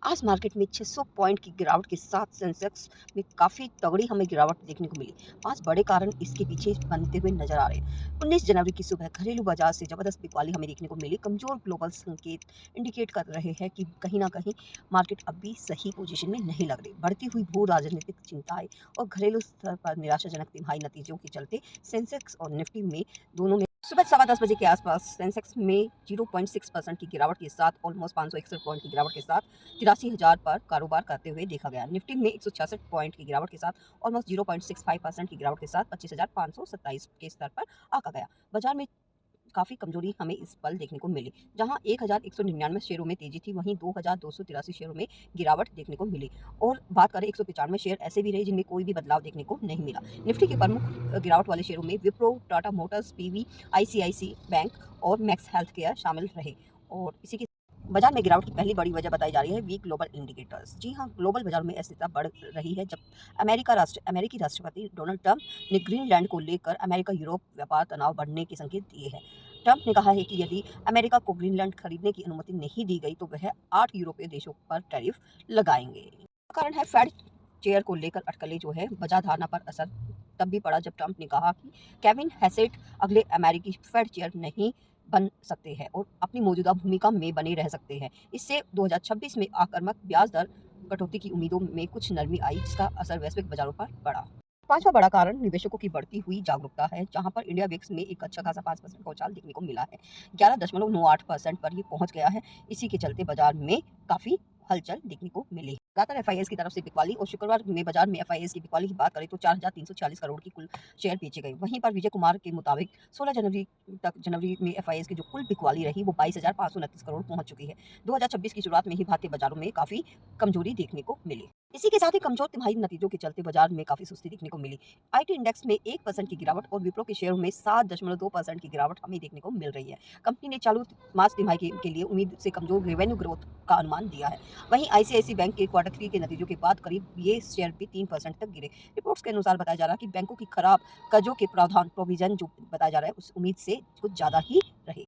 आज मार्केट में 600 पॉइंट की गिरावट के साथ सेंसेक्स में काफ़ी तगड़ी हमें गिरावट देखने को मिली। 5 बड़े कारण इसके पीछे बनते हुए नजर आ रहे हैं। 19 जनवरी की सुबह घरेलू बाजार से जबरदस्त बिकवाली हमें देखने को मिली। कमजोर ग्लोबल संकेत इंडिकेट कर रहे हैं कि कहीं ना कहीं मार्केट अब भी सही पोजीशन में नहीं लग रही। बढ़ती हुई भू राजनीतिक चिंताएं और घरेलू स्तर पर निराशाजनक तिमाही नतीजों के चलते सेंसेक्स और निफ्टी में दोनों में सुबह 10:15 बजे के आसपास सेंसेक्स में 0.6% की गिरावट के साथ ऑलमोस्ट 561 पॉइंट की गिरावट के साथ 83,000 पर कारोबार करते हुए देखा गया। निफ्टी में 166 पॉइंट की गिरावट के साथ ऑलमोस्ट 0.65% की गिरावट के साथ 25,527 के स्तर पर आका गया। बाजार में काफ़ी कमजोरी हमें इस पल देखने को मिली। जहां 1,199 शेयरों में तेजी थी, वहीं 2,283 शेयरों में गिरावट देखने को मिली। और बात करें 195 शेयर ऐसे भी रहे जिनमें कोई भी बदलाव देखने को नहीं मिला। निफ्टी के प्रमुख गिरावट वाले शेयरों में Wipro, Tata Motors, PV, ICICI Bank और मैक्स हेल्थ केयर शामिल रहे। और इसी के बाजार में गिरावट की पहली बड़ी वजह बताई जा रही है वीक ग्लोबल इंडिकेटर्स। जी हाँ, ग्लोबल बाजार में अस्थिरता बढ़ रही है जब अमेरिकी राष्ट्रपति डोनाल्ड ट्रंप ने ग्रीनलैंड को लेकर अमेरिका यूरोप व्यापार तनाव बढ़ने के संकेत दिए हैं। ट्रंप ने कहा है कि यदि अमेरिका को ग्रीनलैंड खरीदने की अनुमति नहीं दी गई तो वह 8 यूरोपीय देशों पर टैरिफ लगाएंगे। कारण है फेड चेयर को लेकर अटकलें जो है बाजार धारणा पर असर तब भी पड़ा जब ट्रंप ने कहा कि केविन हैसेट अगले अमेरिकी फेड चेयर नहीं बन सकते हैं और अपनी मौजूदा भूमिका में बने रह सकते हैं। इससे 2026 में आक्रामक ब्याज दर कटौती की उम्मीदों में कुछ नरमी आई, जिसका असर वैश्विक बाजारों पर पड़ा। पांचवा बड़ा कारण निवेशकों की बढ़ती हुई जागरूकता है, जहां पर इंडिया विक्स में एक अच्छा खासा 5% का उछाल देखने को मिला है। 11.98% पर ये पहुंच गया है। इसी के चलते बाजार में काफी हलचल देखने को मिली। लगातार एफआईएस की तरफ से बिकवाली और शुक्रवार में बाजार में एफआईएस की बिकवाली की बात करें तो 4,346 करोड़ की कुल शेयर बेचे गए। वहीं पर विजय कुमार के मुताबिक 16 जनवरी में एफआईएस की जो कुल बिकवाली रही वो 22,529 करोड़ पहुंच चुकी है। 2026 की शुरुआत में ही भारतीय बाजारों में काफी कमजोरी देखने को मिली। इसी के साथ ही कमजोर तिमाही नतीजों के चलते बाजार में काफी सुस्ती देखने को मिली। आईटी इंडेक्स में 1% की गिरावट और विप्रो के शेयरों में 7.2% की गिरावट हमें देखने को मिल रही है। कंपनी ने चालू मार्च तिमाही के लिए उम्मीद से कमजोर रेवेन्यू ग्रोथ का अनुमान दिया है। वहीं आईसीआईसी बैंक के Q3 के नतीजों के बाद करीब ये शेयर भी 3% तक गिरे। रिपोर्ट्स के अनुसार बताया जा रहा है कि बैंकों की खराब कर्जों के प्रावधान प्रोविजन जो बताया जा रहा है उस उम्मीद से कुछ ज्यादा ही रहे।